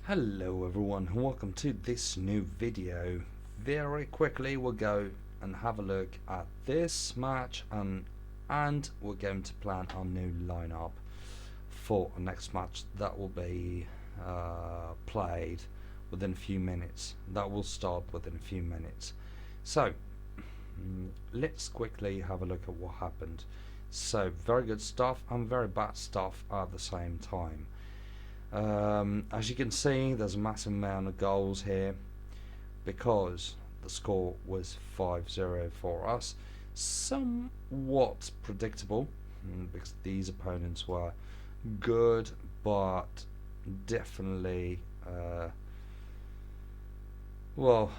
Hello everyone and welcome to this new video. Very quickly we'll go and have a look at this match and we're going to plan our new lineup for our next match that will be played within a few minutes. That will start within a few minutes. So let's quickly have a look at what happened. So very good stuff and very bad stuff at the same time. As you can see, there's a massive amount of goals here because the score was 5-0 for us. Somewhat predictable because these opponents were good, but definitely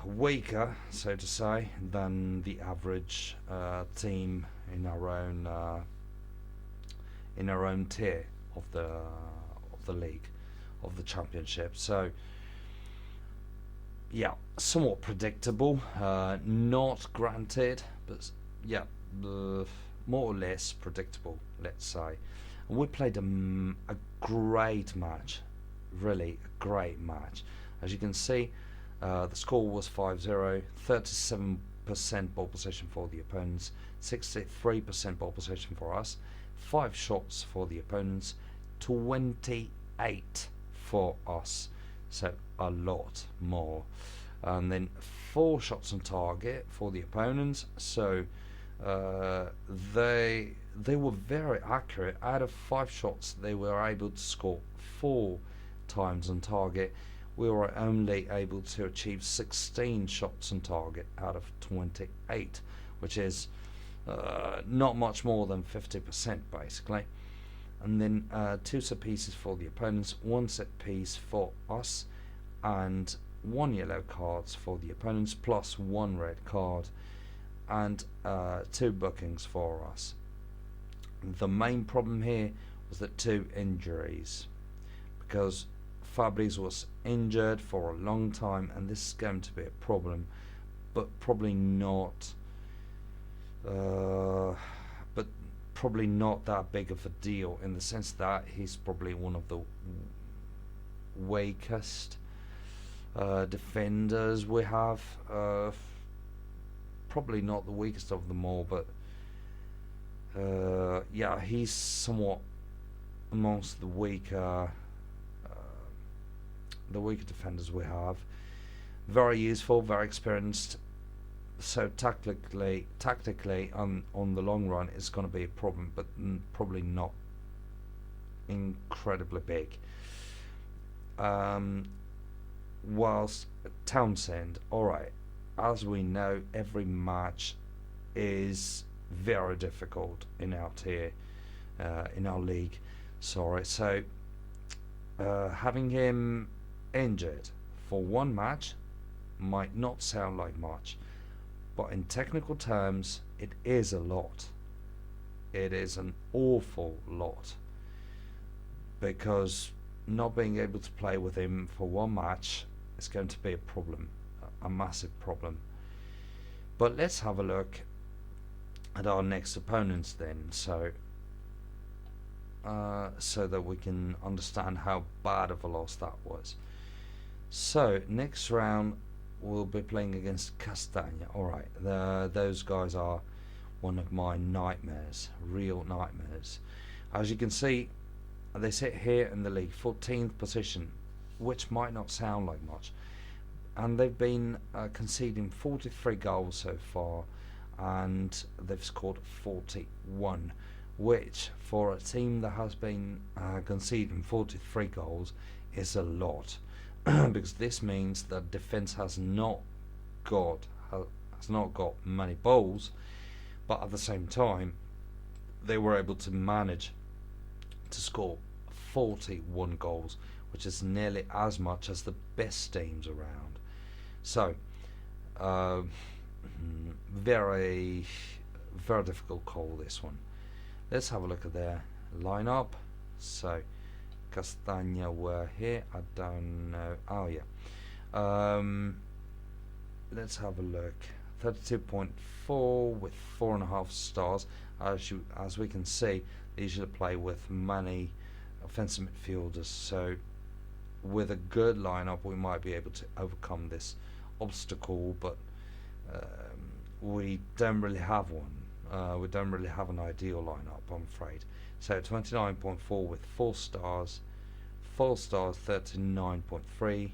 weaker, so to say, than the average team in our own tier of the league, of the championship. So yeah, somewhat predictable, not granted, but yeah, more or less predictable, let's say. And we played a great match, really a great match. As you can see, the score was 5-0, 37% ball possession for the opponents, 63% ball possession for us, 5 shots for the opponents, 28 for us, so a lot more. And then 4 shots on target for the opponents, so they were very accurate. Out of 5 shots they were able to score 4 times on target. We were only able to achieve 16 shots on target out of 28, which is not much more than 50% basically. And then 2 set pieces for the opponents, 1 set piece for us, and 1 yellow cards for the opponents, plus 1 red card, and 2 bookings for us. The main problem here was the 2 injuries, because Fabrice was injured for a long time, and this is going to be a problem, but probably not. Probably not that big of a deal, in the sense that he's probably one of the weakest defenders we have. Probably not the weakest of them all, but yeah, he's somewhat amongst the weaker defenders we have. Very useful, very experienced. So tactically on the long run it's going to be a problem, but probably not incredibly big. Whilst Townsend, alright, as we know, every match is very difficult in our tier, in our league, sorry. So having him injured for 1 match might not sound like much, but in technical terms it is a lot. It is an awful lot, because not being able to play with him for 1 match is going to be a problem, a massive problem. But let's have a look at our next opponents then, so that we can understand how bad of a loss that was. So next round we'll be playing against Castagna. Alright, those guys are one of my nightmares, real nightmares. As you can see, they sit here in the league, 14th position, which might not sound like much, and they've been conceding 43 goals so far, and they've scored 41, which for a team that has been conceding 43 goals is a lot. Because this means that defense has not got many balls, but at the same time they were able to manage to score 41 goals, which is nearly as much as the best teams around. So very difficult call, this one. Let's have a look at their lineup. So Castagna were here, I don't know, oh yeah, let's have a look. 32.4 with 4.5 stars. As we can see, they usually play with many offensive midfielders, so with a good lineup we might be able to overcome this obstacle, but we don't really have one. We don't really have an ideal lineup, I'm afraid. So 29.4 with 4 stars, 4 stars 39.3,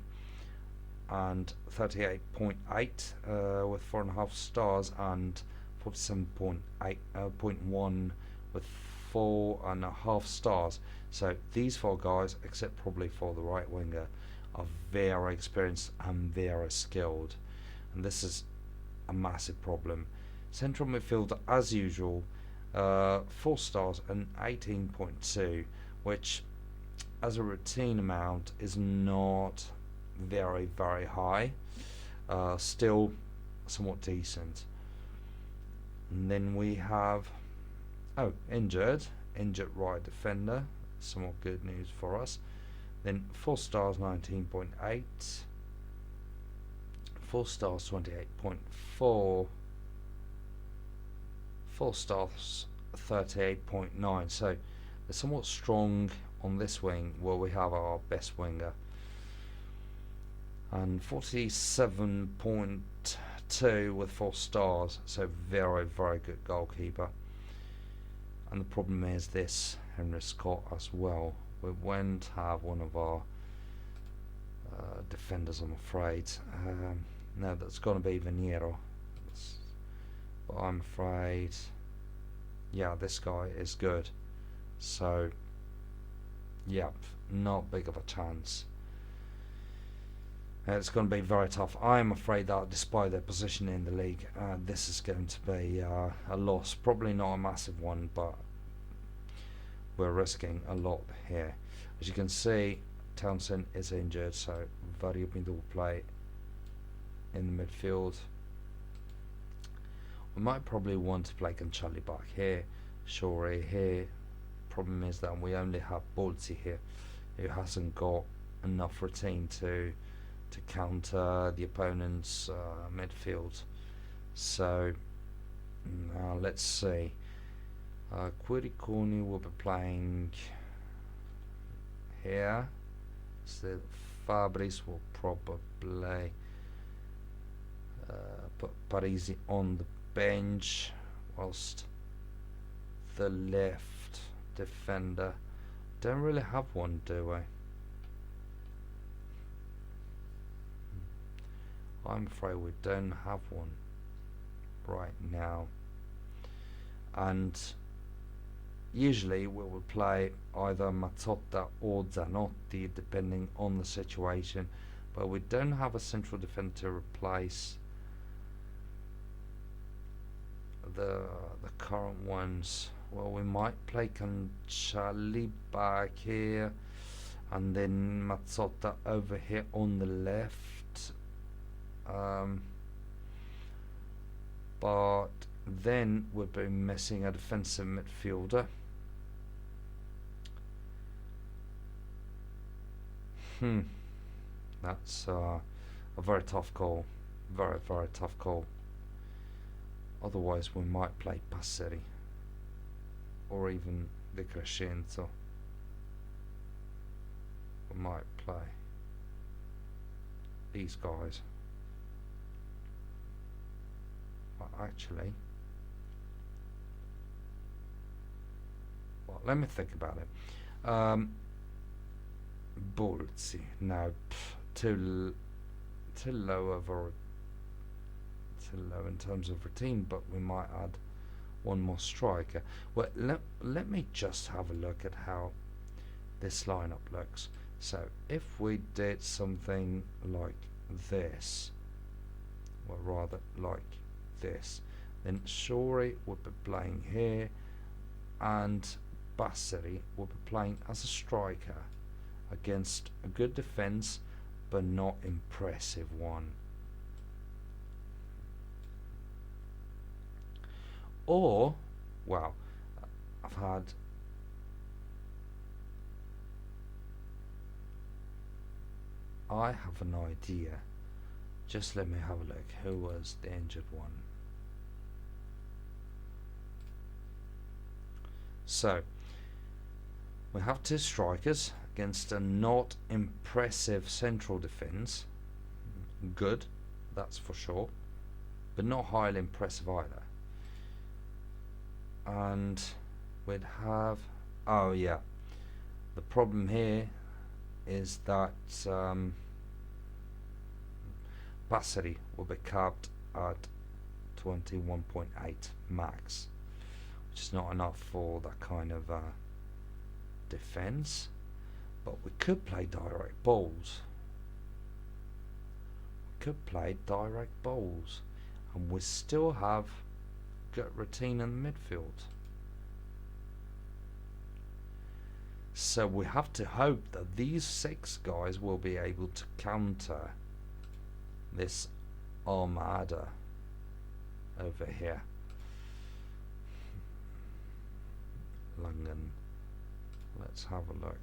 and 38.8 with 4.5 stars, and 47.1 with 4.5 stars. So these 4 guys, except probably for the right winger, are very experienced and very skilled, and this is a massive problem. Central midfielder, as usual, 4 stars and 18.2, which as a routine amount is not very high, still somewhat decent. And then we have injured right defender, somewhat good news for us. Then 4 stars 19.8, 4 stars 28.4, 4 stars 38.9. So they're somewhat strong on this wing, where we have our best winger. And 47.2 with 4 stars, so very good goalkeeper. And the problem is this Henry Scott as well. We won't have one of our defenders, I'm afraid. No, that's going to be Venero. But I'm afraid, yeah, this guy is good. So, yep, not big of a chance. It's going to be very tough. I'm afraid that despite their position in the league, this is going to be a loss. Probably not a massive one, but we're risking a lot here. As you can see, Townsend is injured, so Variopinto will play in the midfield. We might probably want to play Canchelli back here, Shore here. Problem is that we only have Bolzi here, who hasn't got enough routine to counter the opponent's midfield. So let's see. Quiriconi will be playing here. So Fabris will probably put Parisi on the bench, whilst the left defender, don't really have one, do we? I'm afraid we don't have one right now. And usually we will play either Mazzotta or Zanotti depending on the situation, but we don't have a central defender to replace the current ones. Well, we might play Canchelli back here and then Mazzotta over here on the left. But then we'll be missing a defensive midfielder. That's a very tough call. Very tough call. Otherwise we might play Passeri or even De Crescenzo. We might play these guys. But actually, well, let me think about it. Bolzi, no, too low in terms of routine, but we might add one more striker. Well, let me just have a look at how this lineup looks. So if we did something like this, or rather like this, then Shori would be playing here and Basseri would be playing as a striker against a good defense but not impressive one. Or, well, I have an idea. Just let me have a look. Who was the injured one? So we have 2 strikers, against a not impressive central defence. Good, that's for sure, but not highly impressive either. And we'd have, oh yeah, the problem here is that Passeri will be capped at 21.8 max, which is not enough for that kind of defense. But we could play direct balls. And we still have good routine in the midfield. So we have to hope that these 6 guys will be able to counter this armada over here. Langen. Let's have a look.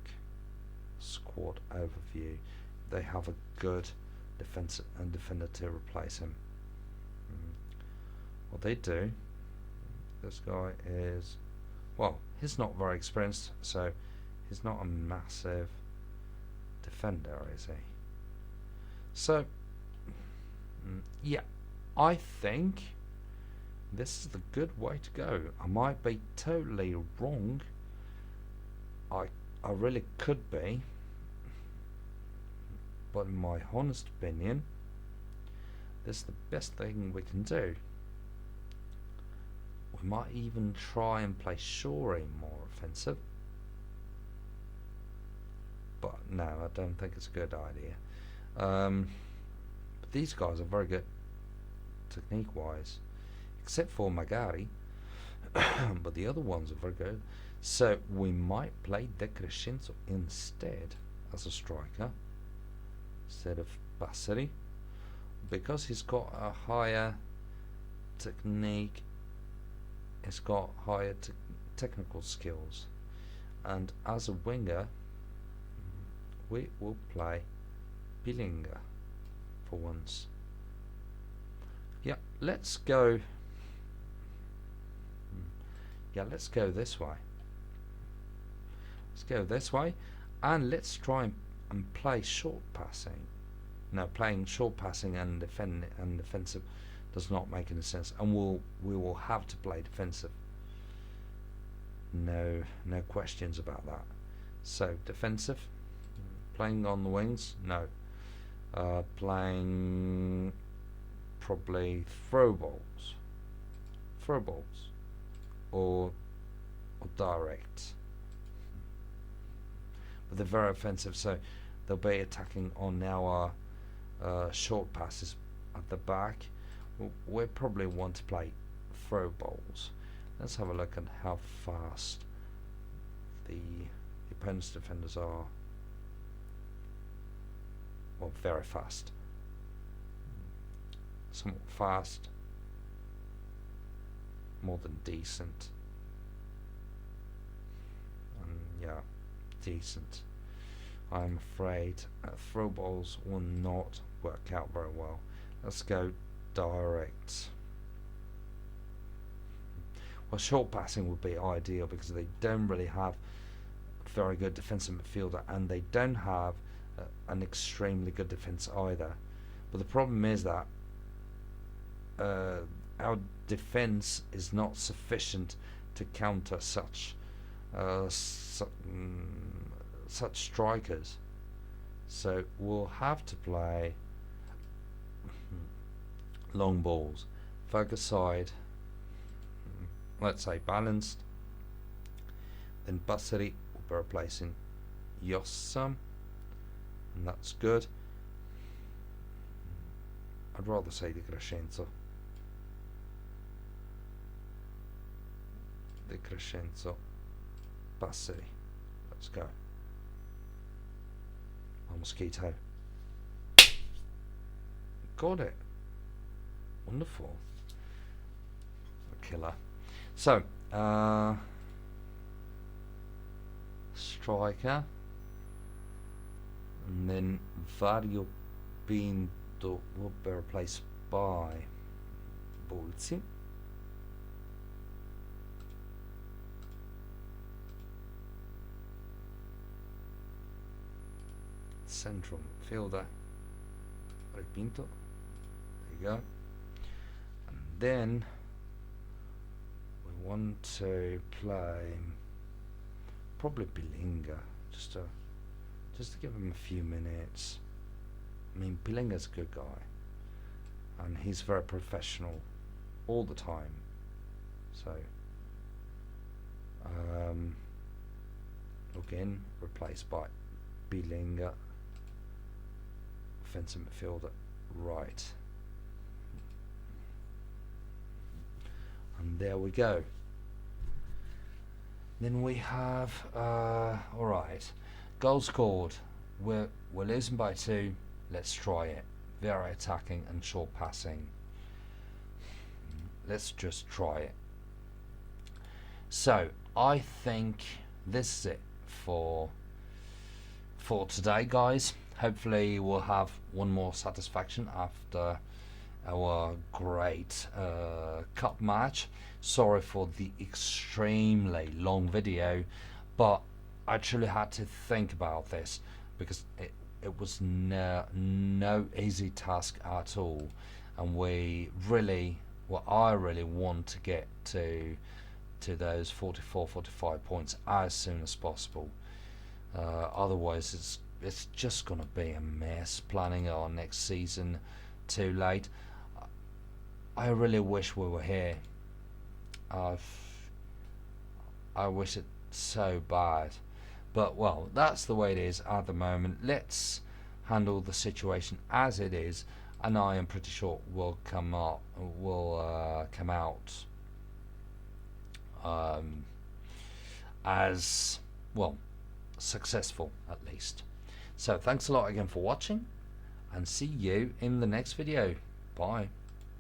Squad overview. They have a good defense and defender to replace him. What they do, this guy is, well, he's not very experienced, so he's not a massive defender, is he? So yeah, I think this is the good way to go. I might be totally wrong. I really could be, but in my honest opinion, this is the best thing we can do. We might even try and play Shuri more offensive, but no, I don't think it's a good idea. But these guys are very good technique wise, except for Magari, but the other ones are very good. So we might play De Crescenzo instead as a striker instead of Passeri, because he's got a higher technique, he's got higher technical skills, and as a winger we will play Pilinga for once. Yeah, let's go. Yeah, let's go this way. Let's go this way, and let's try and play short passing. No, playing short passing and defensive does not make any sense, and we will have to play defensive. No questions about that. So defensive, playing on the wings. No, playing probably throw balls, or direct. But they're very offensive, so they'll be attacking on our short passes at the back. We probably want to play throw balls. Let's have a look at how fast the opponent's defenders are. Well, very fast. Somewhat fast. More than decent. Yeah, decent. I'm afraid throw balls will not work out very well. Let's go direct. Well, short passing would be ideal because they don't really have a very good defensive midfielder, and they don't have an extremely good defense either. But the problem is that our defense is not sufficient to counter such strikers. So we'll have to play long balls, focus side, let's say balanced. Then Passeri will be replacing Yossam, and that's good. I'd rather say Di Crescenzo. Di Crescenzo, Passeri. Let's go. Mosquito. Got it. Wonderful. A killer. So, striker. And then Vario Pinto will be replaced by Bolzi. central midfielder, Repinto. There you go. And then we want to play probably Bilinga, just to give him a few minutes. I mean, Bilinga's a good guy, and he's very professional all the time. So again, replaced by Bilinga, offensive midfielder, right. And there we go. Then we have alright, goal scored. We're losing by 2. Let's try it. Very attacking and short passing. Let's just try it. So I think this is it for today, guys. Hopefully we'll have one more satisfaction after our great cup match. Sorry for the extremely long video, but I actually had to think about this because it was no easy task at all, and I really want to get to those 44-45 points as soon as possible. Otherwise it's just gonna be a mess planning our next season too late. I really wish we were here. I wish it so bad, but well, that's the way it is at the moment. Let's handle the situation as it is, and I am pretty sure we'll come out as well successful at least. So thanks a lot again for watching, and see you in the next video. Bye.